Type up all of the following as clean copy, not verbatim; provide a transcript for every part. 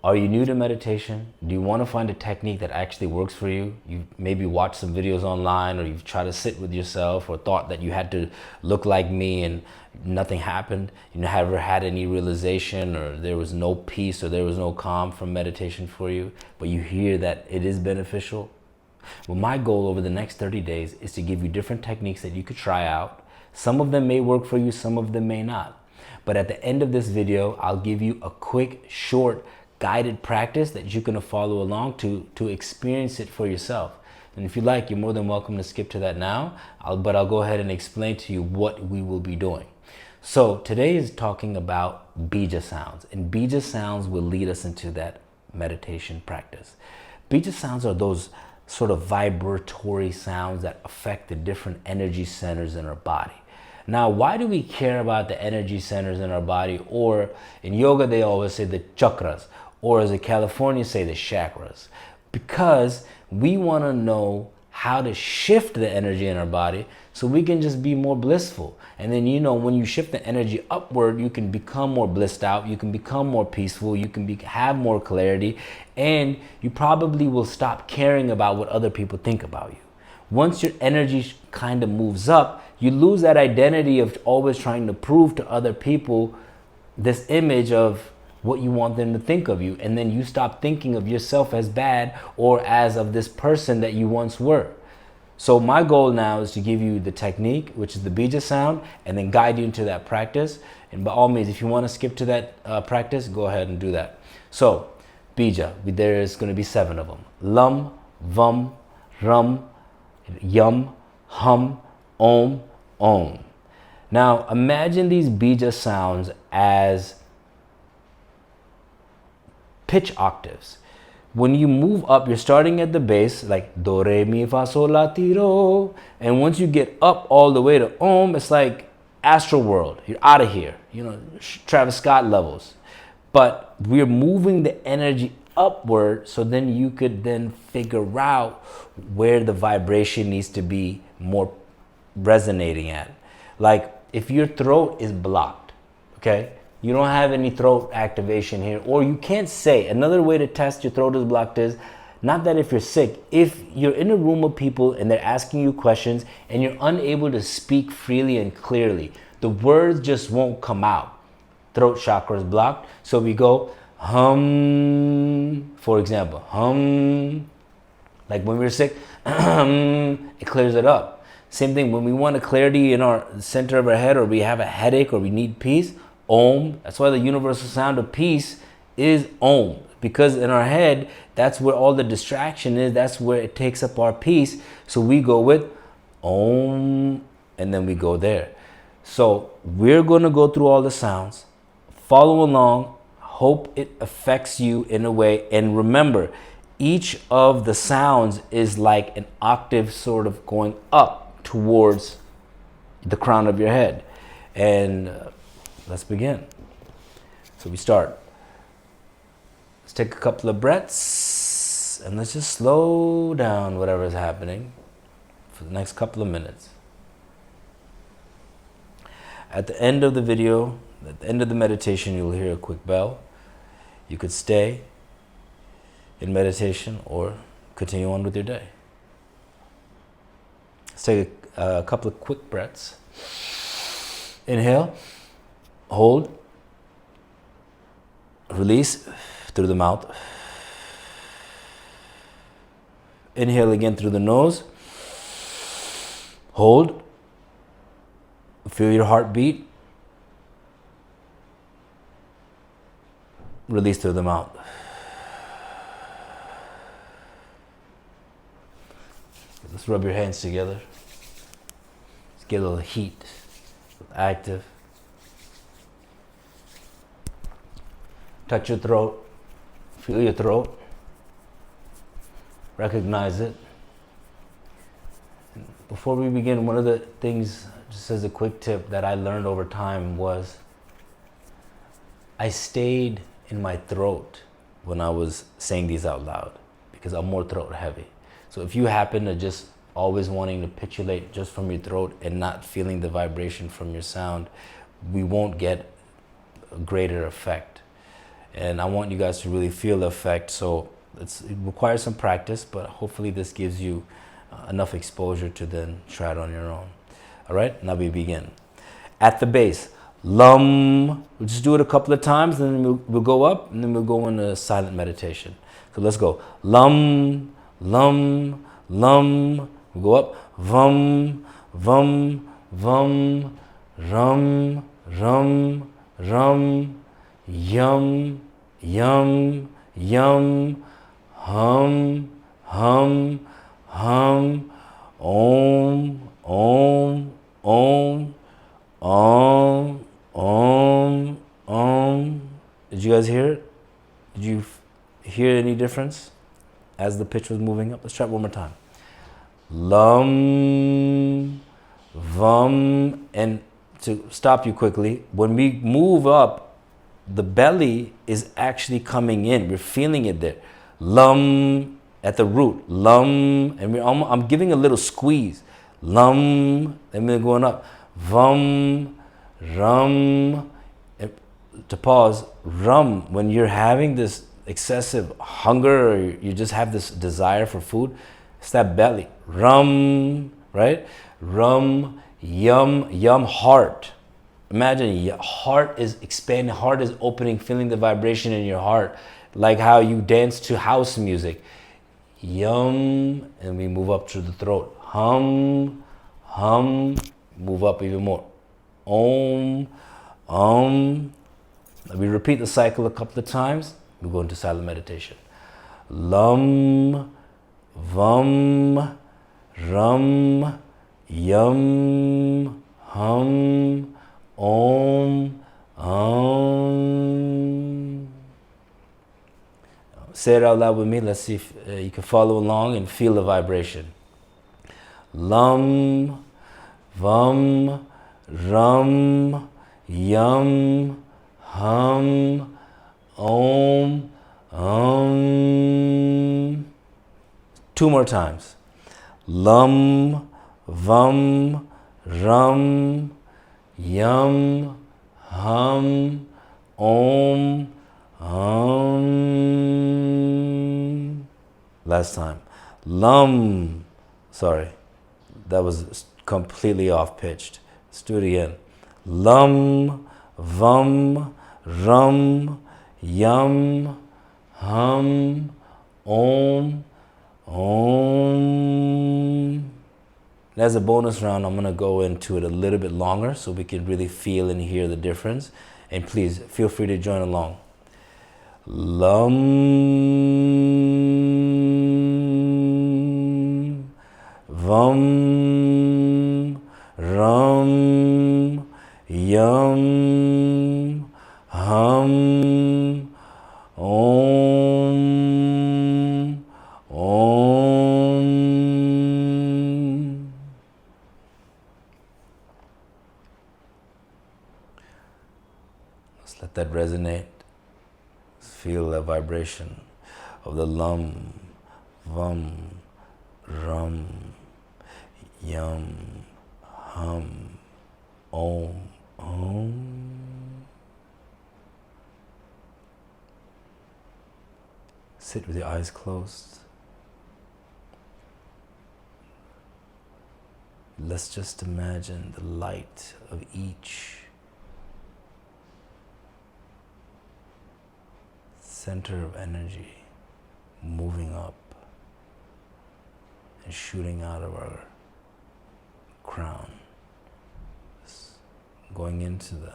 Are you new to meditation? Do you want to find a technique that actually works for you? You've maybe watched some videos online, or you've tried to sit with yourself, or thought that you had to look like me and nothing happened. You never had any realization, or there was no peace, or there was no calm from meditation for you, but you hear that it is beneficial. Well, my goal over the next 30 days is to give you different techniques that you could try out. Some of them may work for you, some of them may not. But at the end of this video, I'll give you a quick, short, guided practice that you can follow along to experience it for yourself. And if you like, you're more than welcome to skip to that now, but I'll go ahead and explain to you what we will be doing. So today is talking about Bija Sounds, and Bija Sounds will lead us into that meditation practice. Bija Sounds are those sort of vibratory sounds that affect the different energy centers in our body. Now, why do we care about the energy centers in our body? Or in yoga, they always say the chakras, or as the Californians say, the chakras. Because we want to know how to shift the energy in our body so we can just be more blissful. And then, when you shift the energy upward, you can become more blissed out, you can become more peaceful, you can have more clarity, and you probably will stop caring about what other people think about you. Once your energy kind of moves up, you lose that identity of always trying to prove to other people this image of what you want them to think of you. And then you stop thinking of yourself as bad or as of this person that you once were. So my goal now is to give you the technique, which is the Bija sound, and then guide you into that practice. And by all means, if you want to skip to that practice, go ahead and do that. So Bija, there's going to be 7 of them. Lum, Vam, Ram, Yum, Hum, Om, Om. Now imagine these Bija sounds as pitch octaves. When you move up, you're starting at the base, like do, re, mi, fa, sol, la, ti, do. And once you get up all the way to Om, it's like astral world. You're out of here, Travis Scott levels. But we're moving the energy upward, so then you could then figure out where the vibration needs to be more resonating at. Like if your throat is blocked, okay, you don't have any throat activation here, or you can't say. Another way to test your throat is blocked is not that if you're sick, if you're in a room of people and they're asking you questions and you're unable to speak freely and clearly, the words just won't come out. Throat chakra is blocked. So we go hum, for example, hum. Like when we're sick, it clears it up. Same thing when we want a clarity in our center of our head, or we have a headache, or we need peace, Om. That's why the universal sound of peace is Om, because in our head, that's where all the distraction is. That's where it takes up our peace. So we go with Om, and then we go there. So we're going to go through all the sounds, follow along, hope it affects you in a way. And remember, each of the sounds is like an octave sort of going up towards the crown of your head. And let's begin. So we start. Let's take a couple of breaths and let's just slow down whatever is happening for the next couple of minutes. At the end of the video, at the end of the meditation, you'll hear a quick bell. You could stay in meditation or continue on with your day. Let's take a couple of quick breaths. Inhale, hold, release through the mouth. Inhale again through the nose. Hold. Feel your heartbeat. Release through the mouth. Let's rub your hands together. Let's get a little heat, active. Touch your throat. Feel your throat. Recognize it. Before we begin, one of the things, just as a quick tip, that I learned over time was I stayed in my throat when I was saying these out loud because I'm more throat heavy. So if you happen to just always wanting to pitulate just from your throat and not feeling the vibration from your sound, we won't get a greater effect. And I want you guys to really feel the effect. So it requires some practice, but hopefully this gives you enough exposure to then try it on your own. All right, now we begin. At the base, lum. We'll just do it a couple of times, and then we'll go up, and then we'll go into silent meditation. So let's go. Lum, lum, lum. We'll go up. Vum, vum, vum. Rum, rum, rum. Yum, yum, yum. Hum, hum, hum. Om, om, om. Did you guys hear it? Did you hear any difference as the pitch was moving up? Let's try it one more time. Lum, vum, and to stop you quickly, when we move up, the belly is actually coming in. We're feeling it there. Lum at the root. Lum, and I'm giving a little squeeze. Lum, and we're going up. Vum, rum. To pause, rum, when you're having this excessive hunger or you just have this desire for food, it's that belly. Rum, right? Rum, yum, yum, heart. Imagine your heart is expanding, heart is opening, feeling the vibration in your heart, like how you dance to house music. Yum, and we move up to the throat. Hum, hum, move up even more. Om, we repeat the cycle a couple of times. We go into silent meditation. Lum, vum, rum, yum, hum, om. Say it out loud with me. Let's see if you can follow along and feel the vibration. Lum, vum, rum, yum, hum, om. Two more times. Lum, vum, rum, yum, hum, om. Last time. Lum. Sorry, that was completely off pitched. Let's do it again. Lum, vum, rum, yum, hum, om. As a bonus round, I'm going to go into it a little bit longer so we can really feel and hear the difference. And please feel free to join along. Lum, vum, rum, yum, hum, om. Let's let that resonate. Feel the vibration of the lum, vum, rum, yum, hum, om. Sit with your eyes closed. Let's just imagine the light of each center of energy moving up and shooting out of our crown, going into the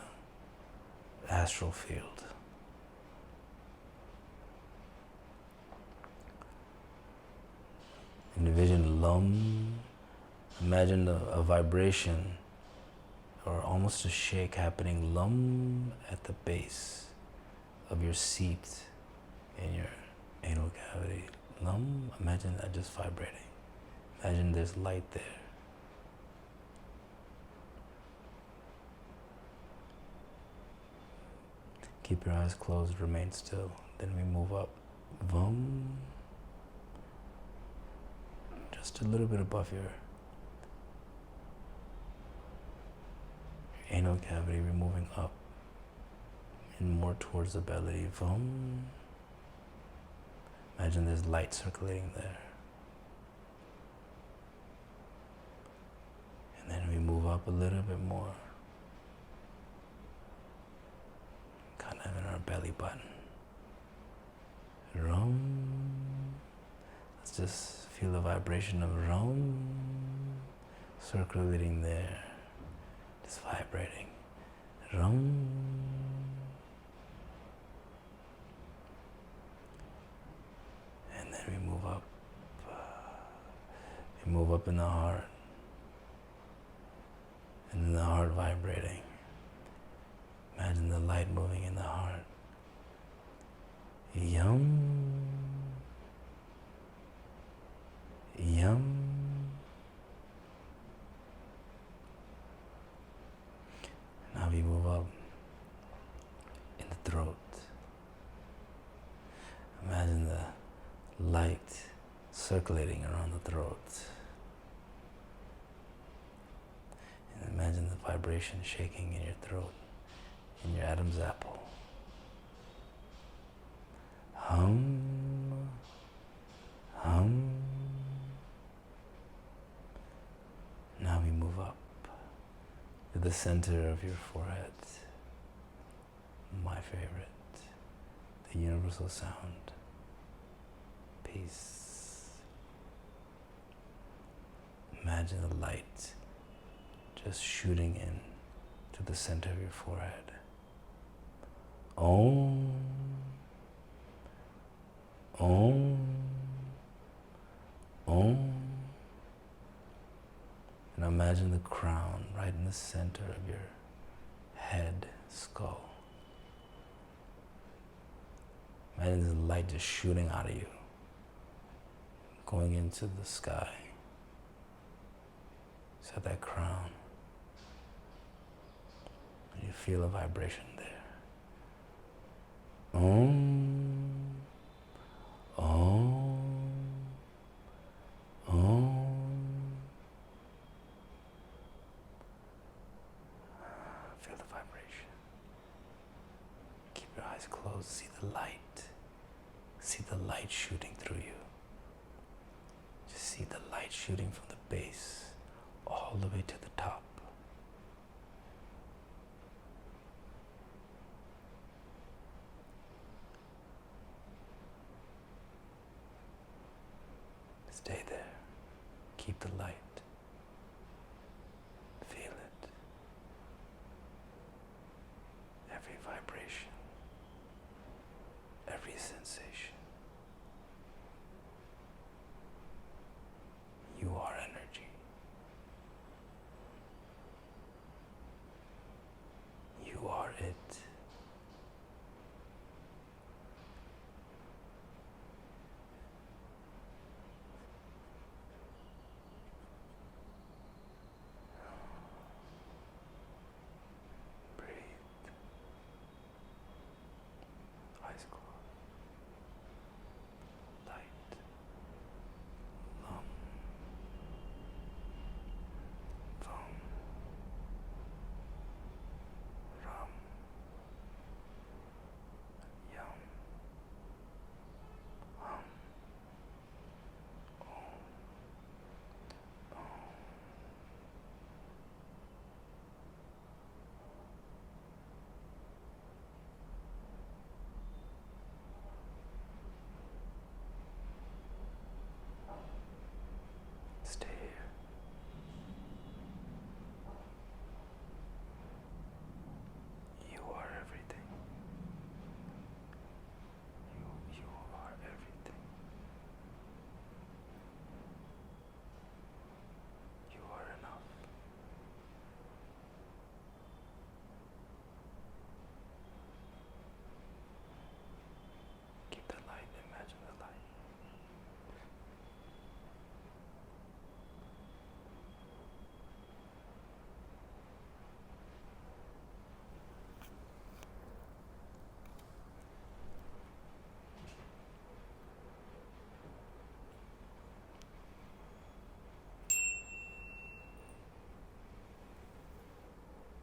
astral field. Envision lum. Imagine a vibration or almost a shake happening lum at the base of your seat in your anal cavity. Lum, imagine that just vibrating. Imagine there's light there. Keep your eyes closed, remain still. Then we move up. Vum. Just a little bit above your anal cavity, we're moving up and more towards the belly. Boom. Imagine there's light circulating there. And then we move up a little bit more. Kind of in our belly button. Rum. Let's just feel the vibration of rum circulating there. Just vibrating. Rum. And then we move up. We move up in the heart. And then the heart vibrating. Imagine the light moving in the heart. Yum. Yum. Now we move up in the throat. Imagine the light circulating around the throat. And imagine the vibration shaking in your throat, in your Adam's apple. Hum, hum. Now we move up to the center of your forehead. My favorite, the universal sound. Peace. Imagine the light just shooting in to the center of your forehead. Om. Om. Om. And imagine the crown right in the center of your head, skull. Imagine the light just shooting out of you, going into the sky. Set that crown. And you feel a vibration there. Om. Om. Om. Feel the vibration. Keep your eyes closed. See the light. See the light shooting through you. Just see the light shooting from the base all the way to the top. Stay there. Keep the light. Feel it. Every vibration. Every sensation. You are energy. You are it.